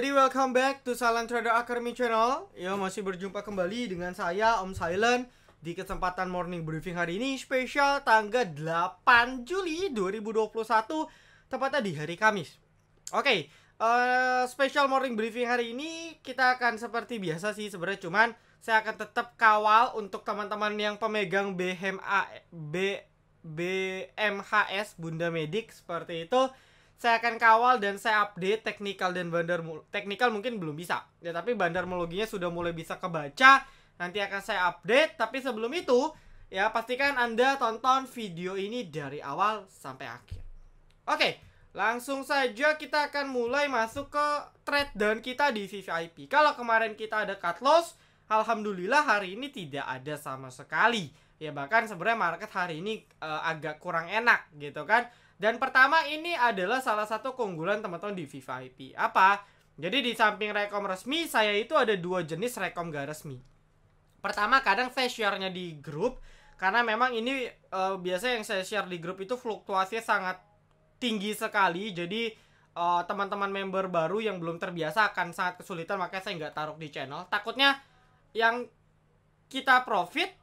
jadi welcome back to Silent Trader Academy channel. Ya, masih berjumpa kembali dengan saya Om Silent di kesempatan morning briefing hari ini spesial tanggal 8 Juli 2021, tepatnya di hari Kamis. Oke, spesial morning briefing hari ini kita akan seperti biasa sih sebenarnya, cuman saya akan tetap kawal untuk teman-teman yang pemegang BMHS Bunda Medik seperti itu. Saya akan kawal dan saya update teknikal dan teknikal mungkin belum bisa ya, tapi bandarmologinya sudah mulai bisa kebaca. Nanti akan saya update, tapi sebelum itu ya pastikan Anda tonton video ini dari awal sampai akhir. Oke, langsung saja kita akan mulai masuk ke trade down kita di VVIP. Kalau kemarin kita ada cut loss, alhamdulillah hari ini tidak ada sama sekali. Ya bahkan sebenarnya market hari ini agak kurang enak gitu kan. Dan pertama ini adalah salah satu keunggulan teman-teman di VVIP. Apa? Jadi di samping rekom resmi, saya itu ada dua jenis rekom gak resmi. Pertama, kadang saya share-nya di grup, karena memang ini biasa yang saya share di grup itu fluktuasinya sangat tinggi sekali. Jadi teman-teman member baru yang belum terbiasa akan sangat kesulitan, makanya saya nggak taruh di channel. Takutnya yang kita profit,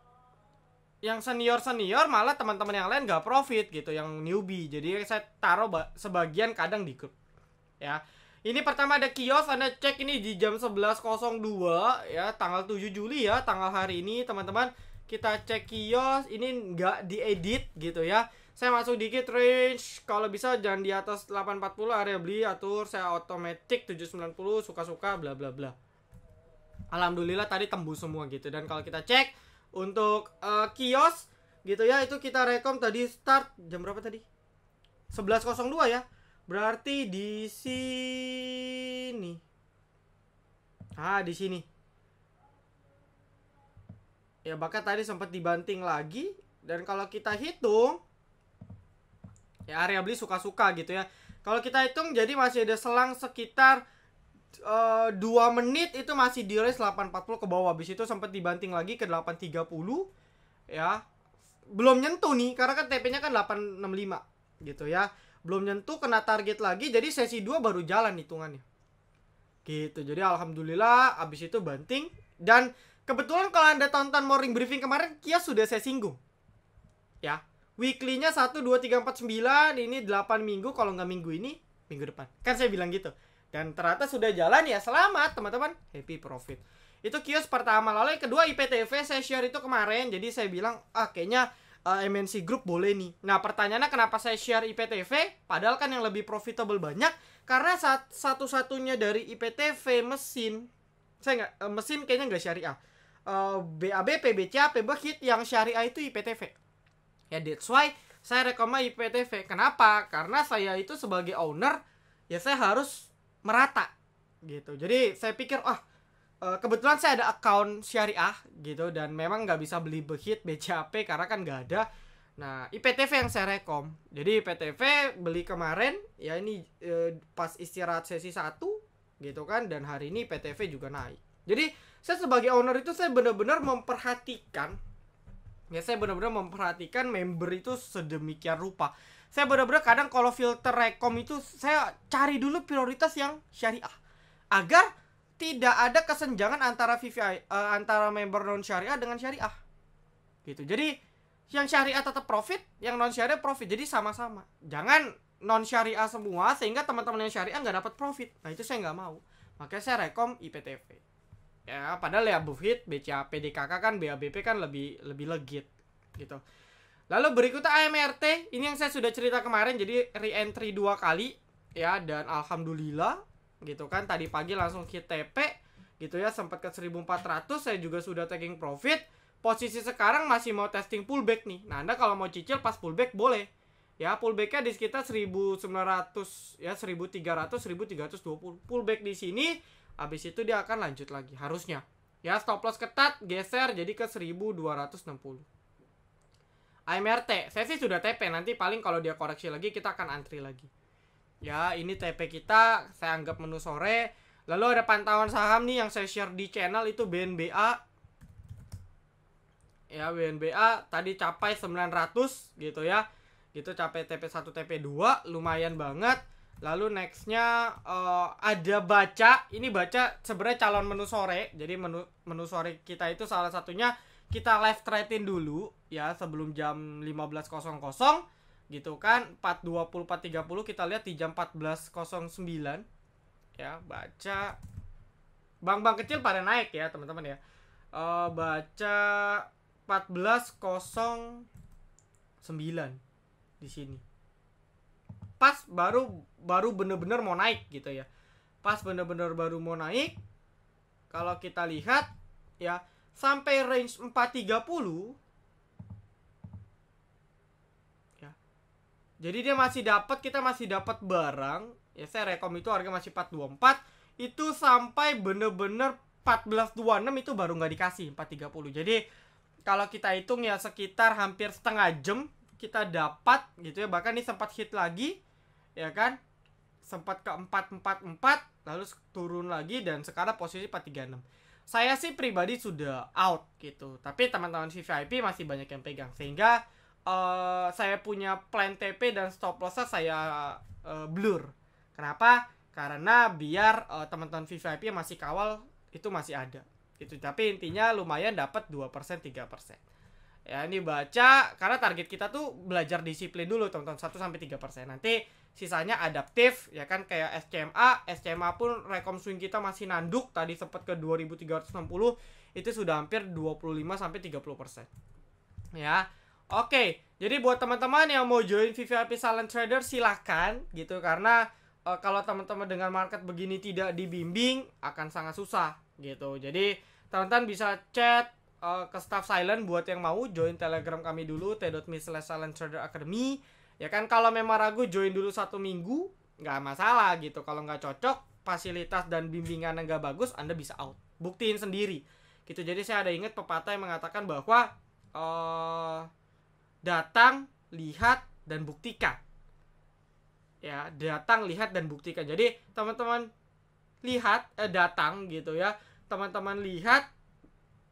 yang senior malah teman-teman yang lain nggak profit gitu, yang newbie. Jadi saya taruh sebagian kadang di grup ya. Ini pertama ada kios, Anda cek ini di jam 11.02 ya, tanggal 7 Juli ya, tanggal hari ini teman-teman. Kita cek kios, ini nggak diedit gitu ya. Saya masuk dikit range, kalau bisa jangan di atas 840, area beli atur, saya automatic 790, suka-suka bla bla bla. Alhamdulillah tadi tembus semua gitu. Dan kalau kita cek untuk kios gitu ya, itu kita rekom tadi start jam berapa tadi? 11.02 ya. Berarti di sini. Di sini. Ya bahkan tadi sempat dibanting lagi. Dan kalau kita hitung ya, area beli suka-suka gitu ya. Kalau kita hitung jadi masih ada selang sekitar 2 menit itu masih di range 840 ke bawah. Habis itu sempat dibanting lagi ke 830 ya. Belum nyentuh nih karena kan TP-nya kan 865 gitu ya. Belum nyentuh, kena target lagi. Jadi sesi 2 baru jalan hitungannya. Gitu. Jadi alhamdulillah habis itu banting. Dan kebetulan kalau Anda tonton morning briefing kemarin, kios sudah saya singgung. Ya. Weekly-nya 1 2 3 4 9, ini 8 minggu, kalau nggak minggu ini, minggu depan. Kan saya bilang gitu. Dan ternyata sudah jalan ya, selamat teman-teman, happy profit. Itu kios pertama. Lalu yang kedua IPTV saya share itu kemarin. Jadi saya bilang kayaknya MNC Group boleh nih. Nah pertanyaannya kenapa saya share IPTV, padahal kan yang lebih profitable banyak. Karena satu-satunya dari IPTV mesin, saya nggak, mesin kayaknya nggak syariah. BABP, BCAP, BHIT yang syariah itu IPTV. Ya that's why saya rekomend IPTV. Kenapa? Karena saya itu sebagai owner ya saya harus merata gitu. Jadi saya pikir kebetulan saya ada account syariah gitu, dan memang nggak bisa beli BHIT, BCAP karena kan nggak ada. Nah IPTV yang saya rekom. Jadi IPTV beli kemarin ya, ini pas istirahat sesi 1 gitu kan, dan hari ini IPTV juga naik. Jadi saya sebagai owner itu saya benar-benar memperhatikan ya, saya benar-benar memperhatikan member itu sedemikian rupa. Saya benar-benar kadang kalau filter rekom itu saya cari dulu prioritas yang syariah agar tidak ada kesenjangan antara antara member non syariah dengan syariah gitu. Jadi yang syariah tetap profit, yang non syariah profit, jadi sama-sama. Jangan non syariah semua sehingga teman-teman yang syariah nggak dapat profit. Nah itu saya nggak mau. Makanya saya rekom IPTV ya, padahal ya BHIT, BCAP, DKK kan, BABP kan lebih legit gitu. Lalu berikutnya AMRT, ini yang saya sudah cerita kemarin, jadi re-entry 2 kali ya, dan alhamdulillah gitu kan, tadi pagi langsung hit TP gitu ya, sempat ke 1400, saya juga sudah taking profit. Posisi sekarang masih mau testing pullback nih. Nah Anda kalau mau cicil pas pullback boleh ya, pullbacknya di sekitar 1900 ya, 1300, 1320 pullback di sini. Habis itu dia akan lanjut lagi harusnya ya, stop loss ketat, geser jadi ke 1260. AMRT, saya sih sudah TP, nanti paling kalau dia koreksi lagi kita akan antri lagi. Ya, ini TP kita, saya anggap menu sore. Lalu ada pantauan saham nih yang saya share di channel itu BNBA. Ya, BNBA tadi capai 900 gitu ya. Gitu capai TP1, TP2, lumayan banget. Lalu nextnya ada baca. Ini baca sebenarnya calon menu sore. Jadi menu sore kita itu salah satunya kita live trade-in dulu ya sebelum jam 15.00 gitu kan. 4.20 4.30 kita lihat di jam 14.09 ya. Baca bank-bank kecil pada naik ya teman-teman ya. Baca 14.09 di sini. Pas baru bener-bener mau naik gitu ya. Pas bener-bener baru mau naik. Kalau kita lihat ya sampai range 4.30 ya. Jadi dia masih dapat, kita masih dapat barang. Ya saya rekom itu harga masih 4.24. Itu sampai bener-bener 14.26 itu baru nggak dikasih 4.30. Jadi kalau kita hitung ya sekitar hampir setengah jam kita dapat gitu ya. Bahkan ini sempat hit lagi ya kan, sempat ke 444 lalu turun lagi dan sekarang posisi 436. Saya sih pribadi sudah out gitu, tapi teman-teman VVIP masih banyak yang pegang sehingga saya punya plan TP dan stop loss saya blur. Kenapa? Karena biar teman-teman VVIP yang masih kawal itu masih ada gitu. Tapi intinya lumayan dapat 2% 3%. Ya ini baca karena target kita tuh belajar disiplin dulu teman-teman 1-3%. Nanti sisanya adaptif ya kan, kayak SCMA pun rekom swing kita masih nanduk, tadi sempat ke 2360 itu sudah hampir 25-30%. Ya. Oke, jadi buat teman-teman yang mau join VVIP Silent Trader silahkan gitu, karena kalau teman-teman dengan market begini tidak dibimbing akan sangat susah gitu. Jadi teman-teman bisa chat ke staff Silent buat yang mau join Telegram kami dulu t.me/silenttraderacademy. Ya kan, kalau memang ragu join dulu 1 minggu nggak masalah gitu. Kalau nggak cocok, fasilitas dan bimbingan nggak bagus, Anda bisa out. Buktiin sendiri gitu. Jadi saya ada ingat pepatah yang mengatakan bahwa datang, lihat, dan buktikan. Ya, datang, lihat, dan buktikan. Jadi teman-teman lihat, datang gitu ya. Teman-teman lihat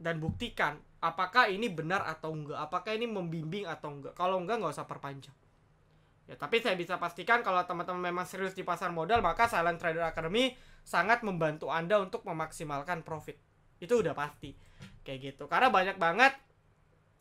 dan buktikan apakah ini benar atau enggak, apakah ini membimbing atau enggak. Kalau enggak, nggak usah perpanjang. Ya, tapi saya bisa pastikan kalau teman-teman memang serius di pasar modal, maka Silent Trader Academy sangat membantu Anda untuk memaksimalkan profit. Itu udah pasti. Kayak gitu. Karena banyak banget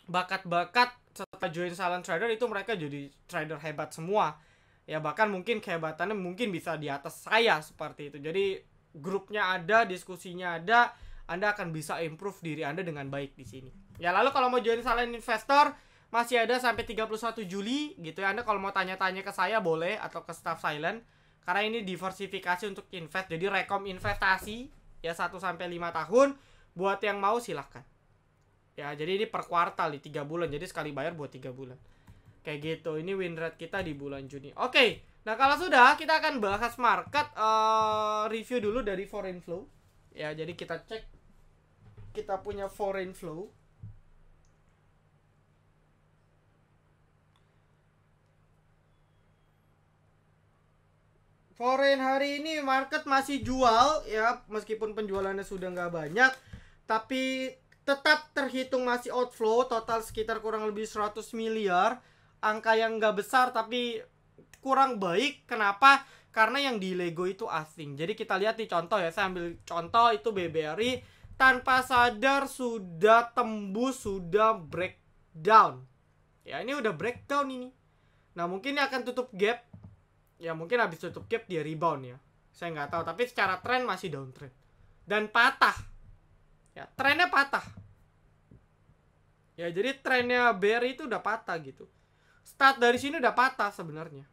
bakat-bakat setelah join Silent Trader itu mereka jadi trader hebat semua. Ya bahkan mungkin kehebatannya mungkin bisa di atas saya seperti itu. Jadi grupnya ada, diskusinya ada, Anda akan bisa improve diri Anda dengan baik di sini. Ya lalu kalau mau join Silent Investor masih ada sampai 31 Juli gitu ya. Anda kalau mau tanya-tanya ke saya boleh, atau ke staff Silent. Karena ini diversifikasi untuk invest. Jadi rekom investasi ya 1-5 tahun. Buat yang mau silahkan. Ya jadi ini per kuartal di 3 bulan. Jadi sekali bayar buat 3 bulan. Kayak gitu. Ini win rate kita di bulan Juni. Oke. Nah kalau sudah, kita akan bahas market. Review dulu dari foreign flow. Ya jadi kita cek. Kita punya foreign flow. Foreign hari ini market masih jual ya, meskipun penjualannya sudah nggak banyak, tapi tetap terhitung masih outflow, total sekitar kurang lebih 100 miliar. Angka yang nggak besar tapi kurang baik. Kenapa? Karena yang di Lego itu asing. Jadi kita lihat nih contoh ya, saya ambil contoh itu BBRI, tanpa sadar sudah tembus, sudah breakdown. Ya ini udah breakdown ini. Nah mungkin ini akan tutup gap. Ya mungkin habis tutup gap dia rebound ya. Saya nggak tahu, tapi secara tren masih downtrend. Dan patah. Ya, trennya patah. Ya, jadi trennya bear itu udah patah gitu. Start dari sini udah patah sebenarnya.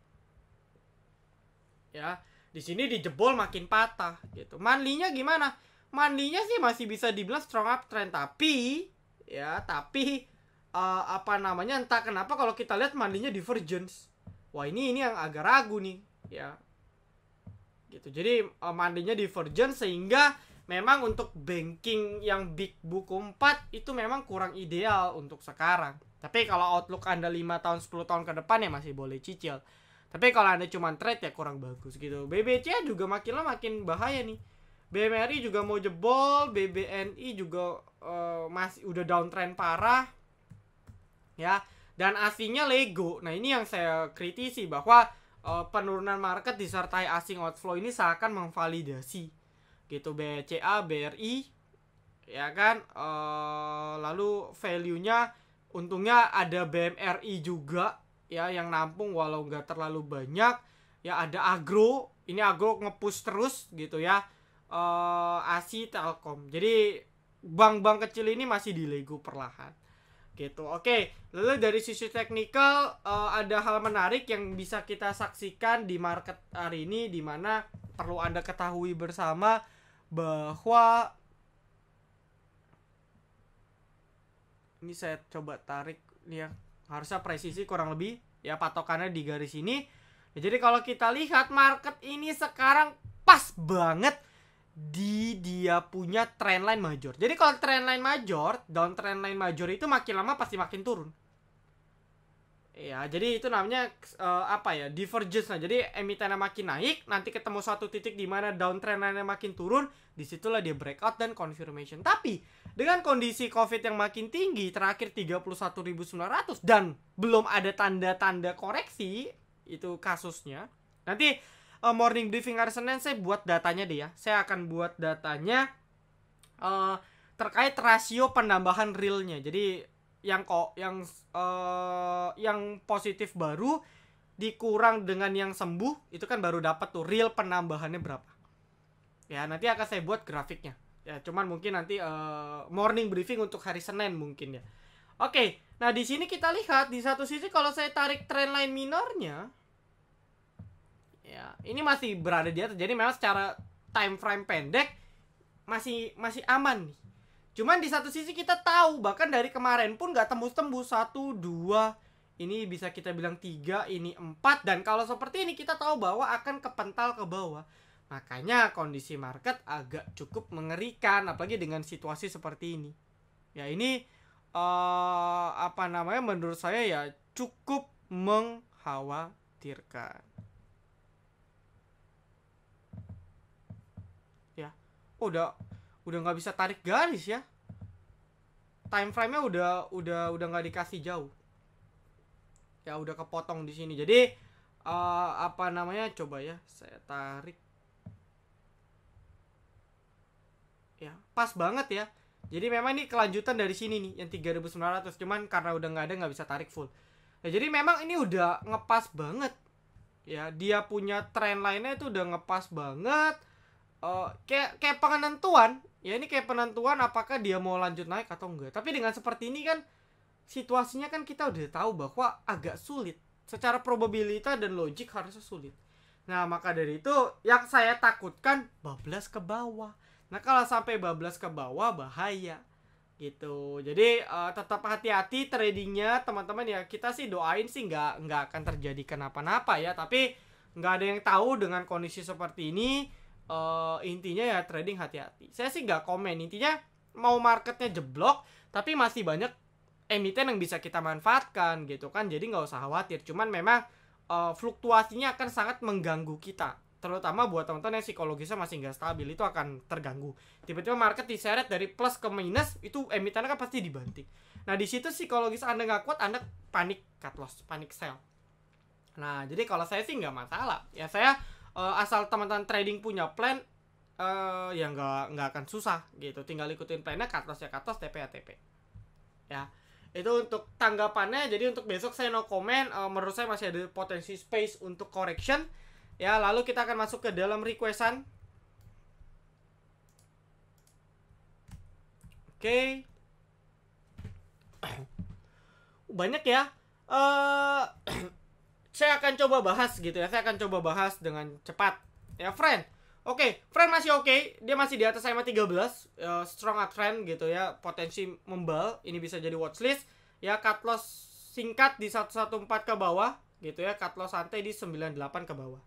Ya, di sini dijebol makin patah gitu. Monthly-nya gimana? Monthly-nya sih masih bisa dibilang strong uptrend, tapi apa namanya, entah kenapa kalau kita lihat monthly-nya divergence. Wah ini yang agak ragu nih ya gitu. Jadi mandinya divergent sehingga memang untuk banking yang big buku 4 itu memang kurang ideal untuk sekarang. Tapi kalau outlook Anda 5 tahun 10 tahun ke depan ya masih boleh cicil. Tapi kalau Anda cuma trade ya kurang bagus gitu. BBC juga makin lama makin bahaya nih. BMRI juga mau jebol, BBNI juga masih udah downtrend parah ya. Dan aslinya Lego. Nah ini yang saya kritisi, bahwa penurunan market disertai asing outflow ini seakan memvalidasi gitu BCA, BRI, ya kan. Lalu value-nya untungnya ada BMRI juga ya yang nampung walau nggak terlalu banyak. Ya ada Agro, ini Agro nge-push terus gitu ya. ASI, Telkom. Jadi bank-bank kecil ini masih dilego perlahan gitu. Oke, lalu dari sisi teknikal ada hal menarik yang bisa kita saksikan di market hari ini, dimana perlu Anda ketahui bersama bahwa ini saya coba tarik nih ya, harusnya presisi kurang lebih ya patokannya di garis ini ya. Jadi kalau kita lihat market ini sekarang pas banget di dia punya trendline major. Jadi kalau trendline major, down trendline major itu makin lama pasti makin turun. Ya, jadi itu namanya divergence. Nah, jadi emitennya makin naik, nanti ketemu suatu titik di mana down trendline-nya makin turun, disitulah dia breakout dan confirmation. Tapi dengan kondisi COVID yang makin tinggi, terakhir 31.900 dan belum ada tanda-tanda koreksi, itu kasusnya. Nanti morning briefing hari Senin saya buat datanya deh ya. Saya akan buat datanya terkait rasio penambahan realnya. Jadi yang positif baru dikurang dengan yang sembuh itu kan baru dapat tuh real penambahannya berapa. Ya nanti akan saya buat grafiknya. Ya cuman mungkin nanti morning briefing untuk hari Senin mungkin ya. Oke, nah di sini kita lihat di satu sisi kalau saya tarik trendline minornya. Ya, ini masih berada di atas. Jadi memang secara time frame pendek masih aman nih. Cuman di satu sisi kita tahu bahkan dari kemarin pun nggak tembus-tembus 1, 2, ini bisa kita bilang 3, ini 4, dan kalau seperti ini kita tahu bahwa akan kepental ke bawah. Makanya kondisi market agak cukup mengerikan apalagi dengan situasi seperti ini. Ya ini menurut saya ya cukup mengkhawatirkan. Udah nggak bisa tarik garis ya. Time frame-nya udah nggak dikasih jauh. Ya udah kepotong di sini. Jadi coba ya saya tarik. Ya, pas banget ya. Jadi memang ini kelanjutan dari sini nih yang 3.900, cuman karena udah nggak bisa tarik full. Ya, jadi memang ini udah ngepas banget. Ya, dia punya trend lainnya itu udah ngepas banget. Kayak penentuan ya, ini kayak penentuan apakah dia mau lanjut naik atau enggak. Tapi dengan seperti ini kan situasinya kan kita udah tahu bahwa agak sulit secara probabilitas dan logik, harusnya sulit. Nah maka dari itu yang saya takutkan bablas ke bawah. Nah kalau sampai bablas ke bawah bahaya gitu. Jadi tetap hati-hati tradingnya teman-teman ya. Kita sih doain sih nggak akan terjadi kenapa-napa ya. Tapi nggak ada yang tahu dengan kondisi seperti ini. Intinya ya trading hati-hati. Saya sih nggak komen. Intinya mau marketnya jeblok tapi masih banyak emiten yang bisa kita manfaatkan gitu kan. Jadi nggak usah khawatir. Cuman memang fluktuasinya akan sangat mengganggu kita, terutama buat teman-teman yang psikologisnya masih nggak stabil. Itu akan terganggu. Tiba-tiba market diseret dari plus ke minus, itu emitennya kan pasti dibanting. Nah di situ psikologis Anda nggak kuat, Anda panik cut loss, panik sell. Nah jadi kalau saya sih nggak masalah ya. Saya asal teman-teman trading punya plan, ya nggak akan susah gitu. Tinggal ikutin plannya, cut loss ya cut loss, TP ya TP. Ya itu untuk tanggapannya. Jadi untuk besok saya no comment. Menurut saya masih ada potensi space untuk correction. Ya lalu kita akan masuk ke dalam requestan. Oke. Banyak ya. Saya akan coba bahas gitu ya. Saya akan coba bahas dengan cepat. Ya, friend. Oke, friend masih oke. Dia masih di atas SMA 13. Strong uptrend gitu ya. Potensi membal. Ini bisa jadi watchlist. Ya, cut loss singkat di 114 ke bawah gitu ya. Cut loss santai di 98 ke bawah.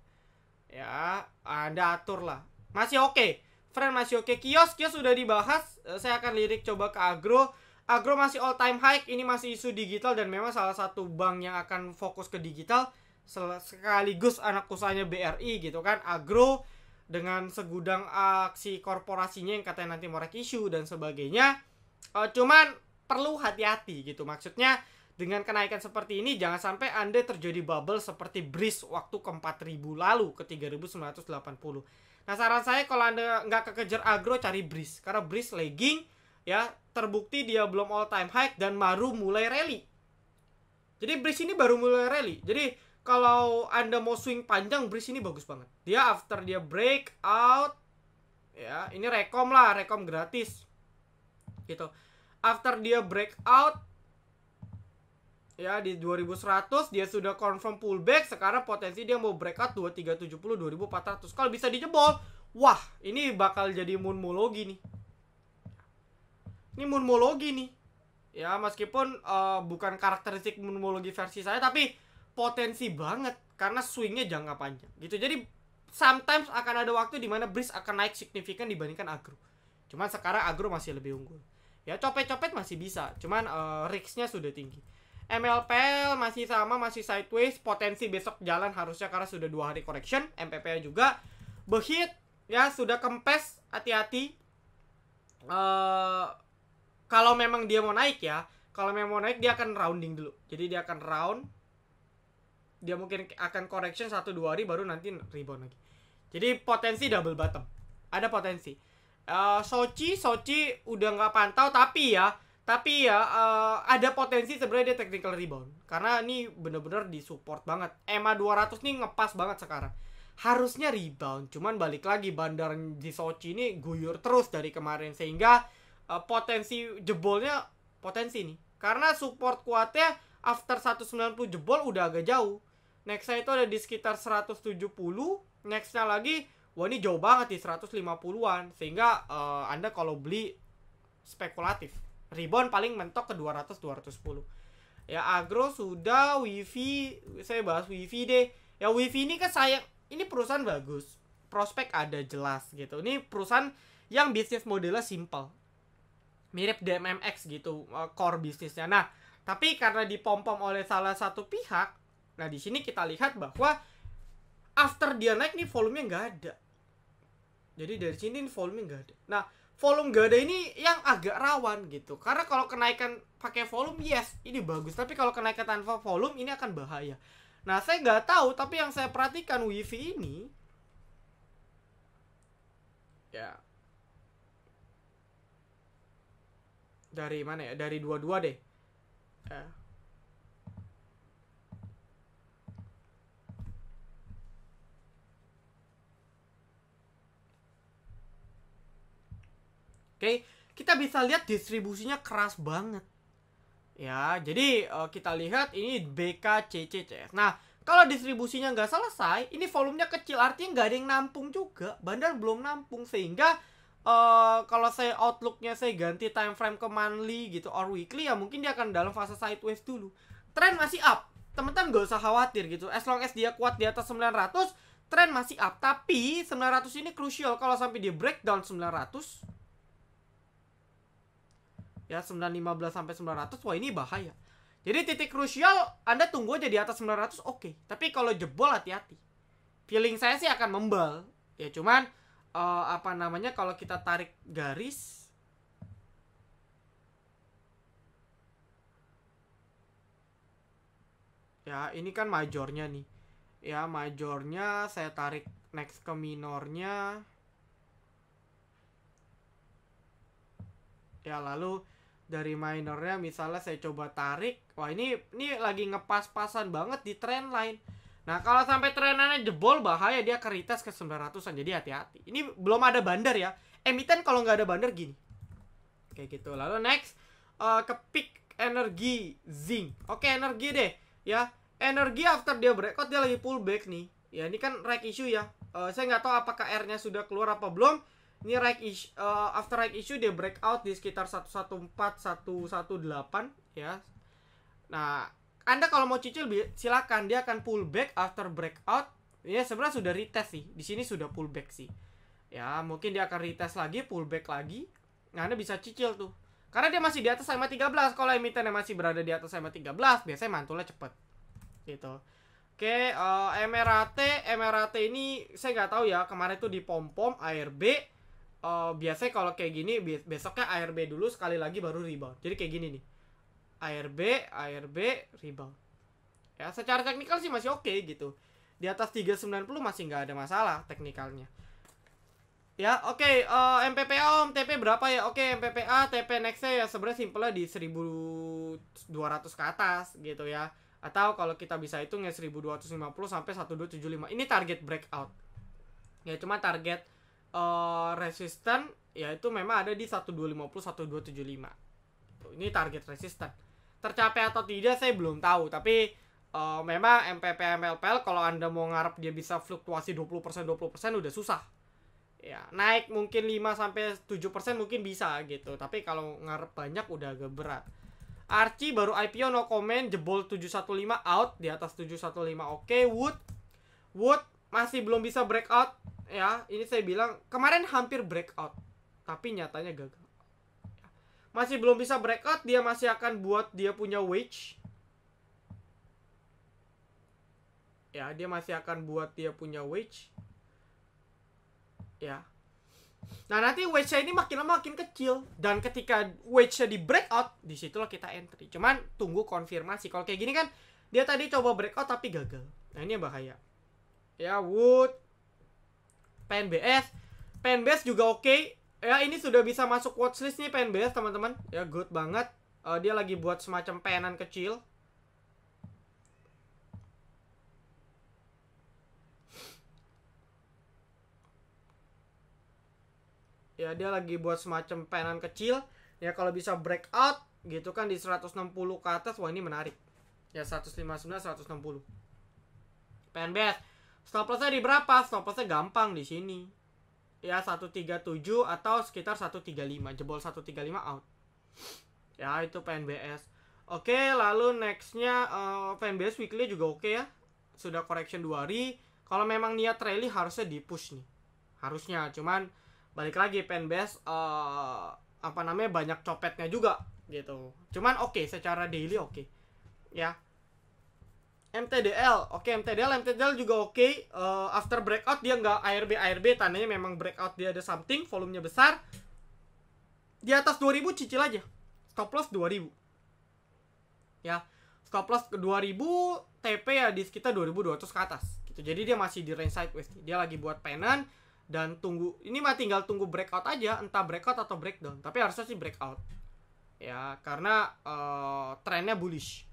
Ya, Anda atur lah. Masih oke. Friend masih oke. Kios sudah dibahas. Saya akan lirik coba ke Agro. Agro masih all time high. Ini masih isu digital dan memang salah satu bank yang akan fokus ke digital sekaligus anak usahanya BRI gitu kan. Agro dengan segudang aksi korporasinya yang katanya nanti mau rek issue dan sebagainya. Cuman perlu hati-hati gitu. Maksudnya dengan kenaikan seperti ini jangan sampai Anda terjadi bubble seperti Breeze waktu ke 4000 lalu ke 3980. Nah, saran saya kalau Anda nggak kekejar agro, cari Breeze, karena Breeze lagging ya, terbukti dia belum all time high dan baru mulai rally. Jadi Breeze ini baru mulai rally. Jadi kalau Anda mau swing panjang, Breeze ini bagus banget. Dia after dia breakout ya, ini rekom lah, rekom gratis gitu. After dia breakout ya di 2100, dia sudah confirm pullback. Sekarang potensi dia mau breakout 2370, 2400. Kalau bisa dijebol, wah, ini bakal jadi moonmologi nih. Ini moonmologi nih. Ya, meskipun bukan karakteristik moonmologi versi saya, tapi potensi banget karena swingnya jangka panjang gitu. Jadi sometimes akan ada waktu di mana Breeze akan naik signifikan dibandingkan agro. Cuman sekarang agro masih lebih unggul. Ya, copet-copet masih bisa, cuman risknya sudah tinggi. MLPL masih sama, masih sideways. Potensi besok jalan harusnya karena sudah 2 hari correction. MPPA juga behit ya, sudah kempes, hati-hati. Kalau memang dia mau naik ya, kalau memang mau naik dia akan rounding dulu. Jadi dia akan round, dia mungkin akan correction 1-2 hari baru nanti rebound lagi. Jadi potensi double bottom, ada potensi. Sochi udah nggak pantau, tapi ya ada potensi sebenarnya dia technical rebound karena ini bener-bener disupport banget. EMA 200 nih ngepas banget sekarang, harusnya rebound. Cuman balik lagi, bandar di Sochi ini guyur terus dari kemarin, sehingga potensi jebolnya potensi nih, karena support kuatnya after 190 jebol udah agak jauh. Nextnya itu ada di sekitar 170. Nextnya lagi, wah ini jauh banget di 150-an. Sehingga Anda kalau beli spekulatif, rebound paling mentok ke 200-210. Ya, agro sudah. Wifi, saya bahas Wifi deh. Ya, Wifi ini kan ini perusahaan bagus, prospek ada jelas gitu. Ini perusahaan yang bisnis modelnya simple, mirip DMMX gitu, core bisnisnya. Nah, tapi karena dipom-pom oleh salah satu pihak, nah di sini kita lihat bahwa after dia naik nih volumenya nggak ada. Jadi dari sini volume nggak ada. Nah, volume nggak ada ini yang agak rawan gitu. Karena kalau kenaikan pakai volume, yes, ini bagus. Tapi kalau kenaikan tanpa volume, ini akan bahaya. Nah, saya nggak tahu, tapi yang saya perhatikan Wifi ini, ya, dari mana ya? Dari dua-dua deh. Ya. Oke, kita bisa lihat distribusinya keras banget. Ya, jadi kita lihat ini BKCCCF. Nah, kalau distribusinya nggak selesai, ini volumenya kecil, artinya nggak ada yang nampung juga. Bandar belum nampung, sehingga kalau saya outlooknya saya ganti time frame ke monthly gitu or weekly, ya mungkin dia akan dalam fase sideways dulu. Tren masih up, teman-teman nggak usah khawatir gitu. As long as dia kuat di atas 900, tren masih up. Tapi 900 ini crucial. Kalau sampai dia breakdown 900, ya 915 sampai 900, wah ini bahaya. Jadi titik krusial Anda tunggu aja di atas 900, oke. Tapi kalau jebol hati-hati. Feeling saya sih akan membal. Ya cuman apa namanya, kalau kita tarik garis, ya ini kan majornya nih. Ya majornya saya tarik next ke minornya. Ya lalu dari minornya misalnya saya coba tarik, wah ini lagi ngepas-pasan banget di trend line. Nah, kalau sampai trend line jebol bahaya, dia ke retest ke 900-an. Jadi hati-hati. Ini belum ada bandar ya. Emiten kalau nggak ada bandar gini. Kayak gitu. Lalu next ke peak energi zinc. Oke, energi deh ya. Energi after dia breakout dia lagi pullback nih. Ya, ini kan right issue ya. Saya nggak tahu apakah R-nya sudah keluar apa belum. Ini after right issue dia breakout di sekitar 114, 118 ya. Nah, Anda kalau mau cicil silakan, dia akan pullback after breakout. Ya sebenarnya sudah retest sih. Di sini sudah pullback sih. Ya, mungkin dia akan retest lagi, pullback lagi. Nah, Anda bisa cicil tuh. Karena dia masih di atas EMA 13. Kalau emitennya masih berada di atas EMA 13, biasanya mantulnya cepet. Gitu. Oke, MRAT ini saya nggak tahu ya. Kemarin tuh di pom-pom ARB. Biasanya kalau kayak gini besoknya ARB dulu sekali lagi baru rebound. Jadi kayak gini nih. ARB, rebound. Ya, secara teknikal sih masih oke gitu. Di atas 390 masih nggak ada masalah teknikalnya. Ya, oke, MPPA TP berapa ya? Oke, MPPA TP nextnya ya sebenarnya simpelnya di 1200 ke atas gitu ya. Atau kalau kita bisa hitung ya 1250 sampai 1275. Ini target breakout. Ya, cuma target resisten ya itu memang ada di 1250 1275. Ini target resisten. Tercapai atau tidak saya belum tahu, tapi memang MPP MLPL kalau Anda mau ngarep dia bisa fluktuasi 20% udah susah. Ya, naik mungkin 5 sampai 7% mungkin bisa gitu, tapi kalau ngarep banyak udah agak berat. Archie baru IPO no comment, jebol 715 out di atas 715. Oke, Wood masih belum bisa breakout ya. Ini saya bilang kemarin hampir breakout, tapi nyatanya gagal. Masih belum bisa breakout, dia masih akan buat dia punya wedge. Ya, dia masih akan buat dia punya wedge. Ya. Nah, nanti wedge-nya ini makin lama makin kecil, dan ketika wedge-nya di breakout, disitulah kita entry. Cuman tunggu konfirmasi. Kalau kayak gini kan dia tadi coba breakout tapi gagal. Nah, ini yang bahaya. Ya, Wood, PNBS juga oke. Ya, ini sudah bisa masuk watchlist nih PNBS, teman-teman. Ya, good banget. Dia lagi buat semacam penan kecil. Ya, dia lagi buat semacam penan kecil. Ya, kalau bisa breakout gitu kan di 160 ke atas, wah ini menarik. Ya, 159 160. PNBS. Stop loss-nya di berapa? Stop loss-nya gampang di sini. Ya, 137 atau sekitar 135. Jebol 135 out. Ya, itu PNBS. Oke, lalu next-nya PNBS weekly juga oke ya. Sudah correction 2 hari. Kalau memang niat rally harusnya di push nih. Harusnya, cuman balik lagi PNBS banyak copetnya juga gitu. Cuman oke, secara daily oke. Ya. MTDL, oke, MTDL juga oke. After breakout dia nggak ARB, tandanya memang breakout dia ada something, volumenya besar. Di atas 2000 cicil aja. Stop loss 2000. Ya, stop loss ke 2000, TP ya di sekitar 2200 ke atas gitu. Jadi dia masih di range sideways. Dia lagi buat penan dan tunggu, ini mah tinggal tunggu breakout aja, entah breakout atau breakdown. Tapi harusnya sih breakout. Ya, karena trennya bullish.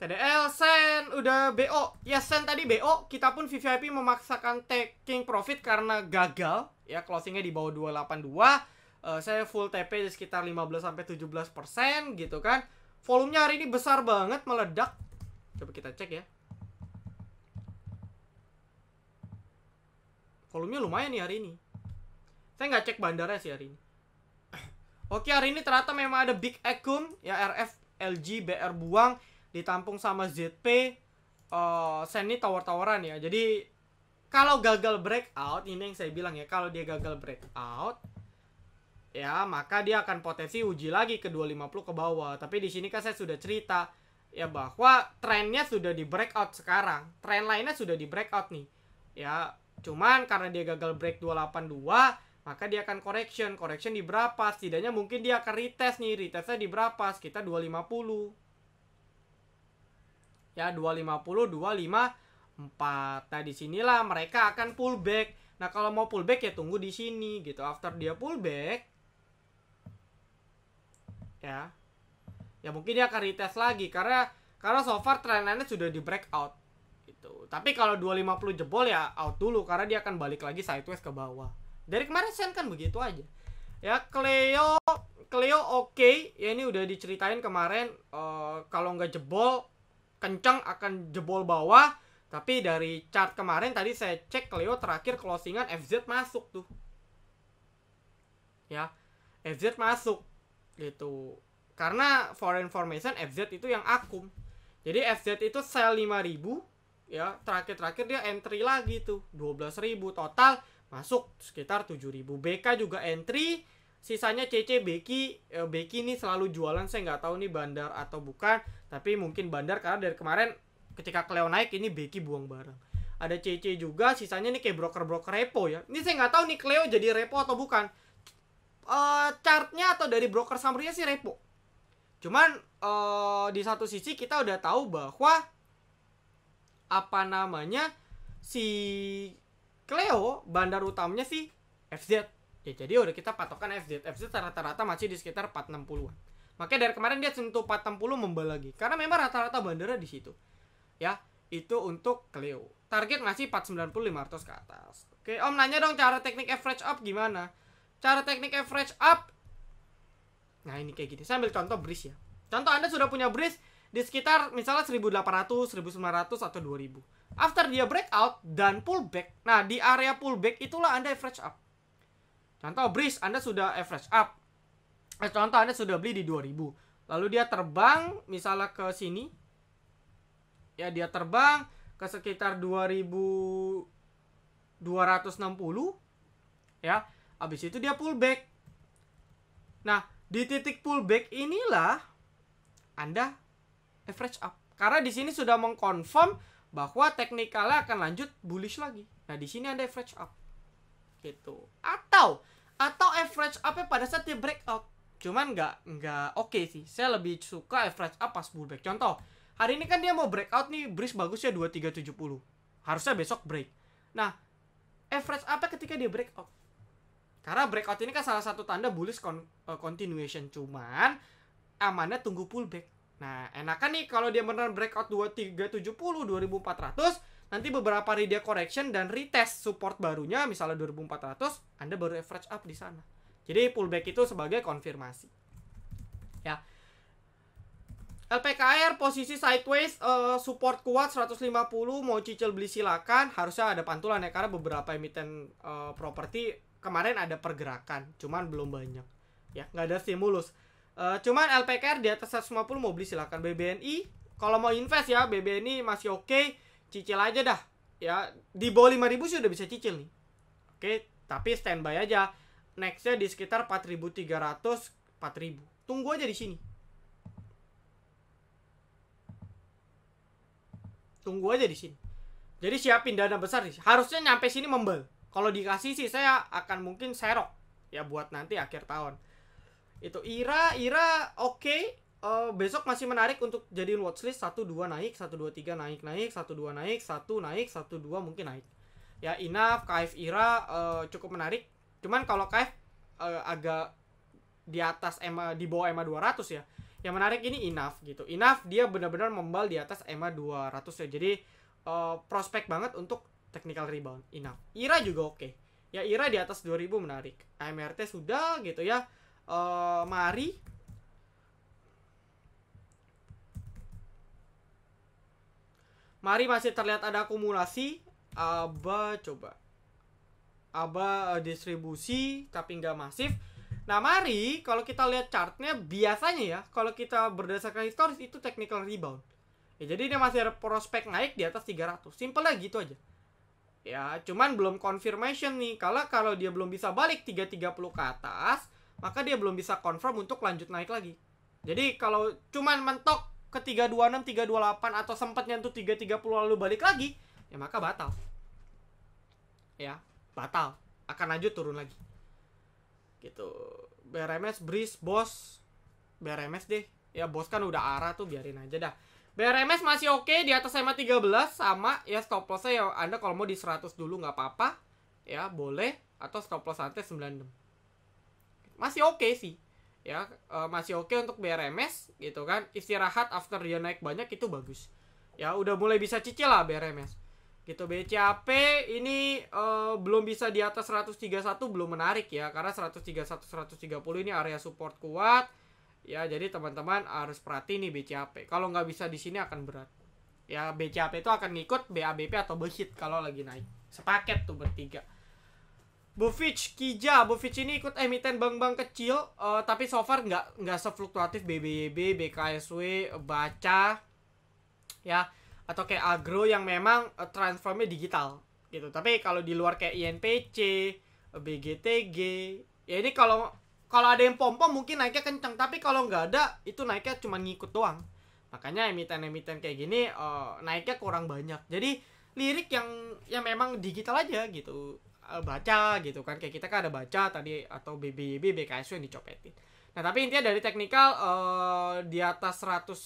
TDL, Sen udah BO. Ya, Sen tadi BO, kita pun VVIP memaksakan taking profit karena gagal. Ya, closingnya di bawah 282. Saya full TP di sekitar 15-17% gitu kan. Volumenya hari ini besar banget, meledak. Coba kita cek ya. Volumenya lumayan nih hari ini. Saya nggak cek bandara sih hari ini. Oke, hari ini ternyata memang ada big account. Ya, RF, LG, BR buang. Ditampung sama ZP. Sen ini tawar-tawaran ya. Jadi kalau gagal breakout, ini yang saya bilang ya, kalau dia gagal breakout, ya maka dia akan potensi uji lagi ke 250 ke bawah. Tapi di sini kan saya sudah cerita ya bahwa trennya sudah di breakout sekarang. Tren lainnya sudah di breakout nih. Ya, cuman karena dia gagal break 282, maka dia akan correction. Correction di berapa? Setidaknya mungkin dia akan retest nih. Retestnya di berapa? Sekitar 250. Ya, 250, 254. Nah, disinilah mereka akan pullback. Nah, kalau mau pullback ya tunggu di sini gitu. After dia pullback, ya mungkin dia akan retest lagi. Karena so far trend line-nya sudah di breakout gitu. Tapi kalau 250 jebol ya out dulu, karena dia akan balik lagi sideways ke bawah. Dari kemarin Sen kan begitu aja. Ya, Cleo oke. Ya, ini udah diceritain kemarin, kalau nggak jebol kencang akan jebol bawah. Tapi dari chart kemarin tadi saya cek Cleo terakhir closingan FZ masuk tuh. Ya, FZ masuk gitu. Karena for information FZ itu yang akum. Jadi FZ itu sell 5000. Ya, terakhir dia entry lagi tuh 12.000 total, masuk sekitar 7.000. BK juga entry, sisanya CC Beki ini selalu jualan. Saya nggak tahu nih bandar atau bukan, tapi mungkin bandar karena dari kemarin ketika Cleo naik ini Beki buang barang. Ada CC juga, sisanya nih kayak broker repo ya. Ini saya nggak tahu nih Cleo jadi repo atau bukan. Chartnya atau dari broker summary-nya sih repo. Cuman di satu sisi kita udah tahu bahwa apa namanya si Cleo bandar utamanya si FZ. Ya jadi udah kita patokan FZ. FZ rata-rata masih di sekitar 460-an. Makanya dari kemarin dia sentuh 460 membal lagi. Karena memang rata-rata bandara di situ. Ya, itu untuk Cleo. Target masih 490 500 ke atas. Oke, Om nanya dong cara teknik average up gimana? Cara teknik average up. Nah, ini kayak gini. Saya ambil contoh breeze ya. Contoh Anda sudah punya breeze di sekitar misalnya 1800, 1900 atau 2000. After dia breakout dan pullback. Nah, di area pullback itulah Anda average up. Contoh breeze Anda sudah average up. Contoh Anda sudah beli di 2000. Lalu dia terbang misalnya ke sini. Ya, dia terbang ke sekitar 2260. Ya, habis itu dia pullback. Nah, di titik pullback inilah Anda average up. Karena di sini sudah mengkonfirm bahwa teknikalnya akan lanjut bullish lagi. Nah, di sini Anda average up. Gitu. Atau average up-nya pada saat dia breakout. Cuman nggak oke sih. Saya lebih suka average up pas pullback. Contoh, hari ini kan dia mau breakout nih, breeze bagusnya 2370. Harusnya besok break. Nah, average up-nya ketika dia breakout. Karena breakout ini kan salah satu tanda bullish continuation. Cuman amannya tunggu pullback. Nah, enakan nih kalau dia beneran breakout 2370, 2400, nanti beberapa hari dia correction dan retest support barunya misalnya 2400, Anda baru average up di sana. Jadi pullback itu sebagai konfirmasi. Ya. LPKR posisi sideways, support kuat 150, mau cicil beli silakan. Harusnya ada pantulan ya karena beberapa emiten properti kemarin ada pergerakan, cuman belum banyak. Ya, nggak ada stimulus. Cuman LPKR di atas 150 mau beli silakan. BBNI kalau mau invest ya, BBNI masih oke, cicil aja dah. Ya, di bawah 5.000 sih udah bisa cicil nih. Oke, tapi standby aja. Nextnya di sekitar 4.300, 4.000. Tunggu aja di sini. Tunggu aja di sini. Jadi siapin dana besar sih. Harusnya nyampe sini membel. Kalau dikasih sih saya akan mungkin serok ya buat nanti akhir tahun. Itu IRA oke. Besok masih menarik untuk jadiin watchlist. 1 2 naik, 1 2 3 naik, 1 2 naik, 1 naik, 1 2 mungkin naik. Ya, Enough, KF IRA cukup menarik. Cuman kalau KF agak di atas EMA, di bawah EMA 200 ya. Yang menarik ini Enough gitu. Enough dia benar-benar membal di atas EMA 200 ya. Jadi prospek banget untuk technical rebound. Enough. IRA juga oke. Ya, IRA di atas 2000 menarik. AMRT sudah gitu ya. Mari masih terlihat ada akumulasi. ABA coba. ABA distribusi tapi nggak masif. Nah, mari kalau kita lihat chartnya biasanya ya, kalau kita berdasarkan historis itu technical rebound. Ya, jadi dia masih ada prospek naik di atas 300. Simple aja gitu aja. Ya, cuman belum confirmation nih. Kalau dia belum bisa balik 330 ke atas, maka dia belum bisa confirm untuk lanjut naik lagi. Jadi kalau cuman mentok ke 326, 328 atau sempat nyentuh 330 lalu balik lagi, ya maka batal. Ya, batal. Akan lanjut turun lagi. Gitu. BRMS, Breeze, Boss. BRMS deh. Ya, Boss kan udah arah tuh, biarin aja dah. BRMS masih oke di atas EMA 13 sama ya, stop lossnya ya Anda kalau mau di 100 dulu nggak apa-apa. Ya, boleh, atau stop loss santai 96. Masih oke sih. Ya, masih oke untuk BRMS gitu kan. Istirahat after dia naik banyak itu bagus. Ya, udah mulai bisa cicil lah BRMS. Gitu. BCAP ini belum bisa di atas 131, belum menarik ya, karena 131 130 ini area support kuat. Ya, jadi teman-teman harus perhatiin nih BCAP. Kalau nggak bisa di sini akan berat. Ya, BCAP itu akan ngikut BABP atau BHIT kalau lagi naik. Sepaket tuh bertiga. Bufich, Kija, Bufich ini ikut emiten bank-bank kecil, tapi so far nggak sefluktuatif BBYB, BKSW, Baca, ya, atau kayak Agro yang memang transformnya digital gitu. Tapi kalau di luar kayak INPC, BGTG, ya ini kalau ada yang pom-pom mungkin naiknya kencang, tapi kalau nggak ada itu naiknya cuma ngikut doang. Makanya emiten-emiten kayak gini naiknya kurang banyak. Jadi lirik yang memang digital aja gitu. Baca gitu kan, kayak kita kan ada Baca tadi atau BBYB, BKSW yang dicopetin. Nah, tapi intinya dari teknikal di atas 100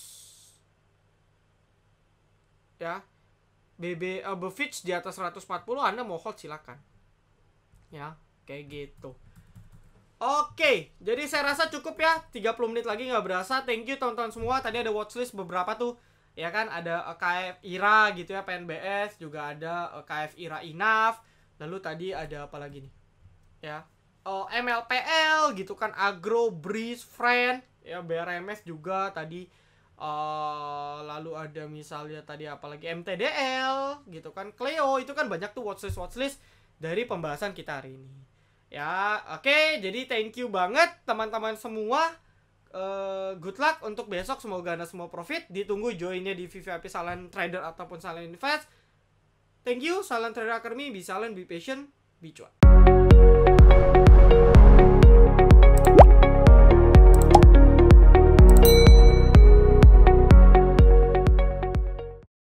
ya. Bfitch di atas 140 Anda mau hold silakan. Ya, kayak gitu. Oke, jadi saya rasa cukup ya. 30 menit lagi nggak berasa. Thank you teman-teman semua. Tadi ada watchlist beberapa tuh. Ya kan, ada KF IRA gitu ya, PNBS. Juga ada KF IRA INAF. Lalu tadi ada apa lagi nih? Ya, MLPL gitu kan, Agro, Breeze, Friend. Ya, BRMF juga tadi. Lalu ada misalnya tadi apalagi MTDL gitu kan, Cleo. Itu kan banyak tuh watchlist dari pembahasan kita hari ini. Ya, oke. Jadi thank you banget teman-teman semua. Good luck untuk besok. Semoga Anda semua profit. Ditunggu joinnya di VVIP Silent Trader ataupun Silent Invest. Thank you. Silent Trader Academy. Be silent, be patient, be cuan.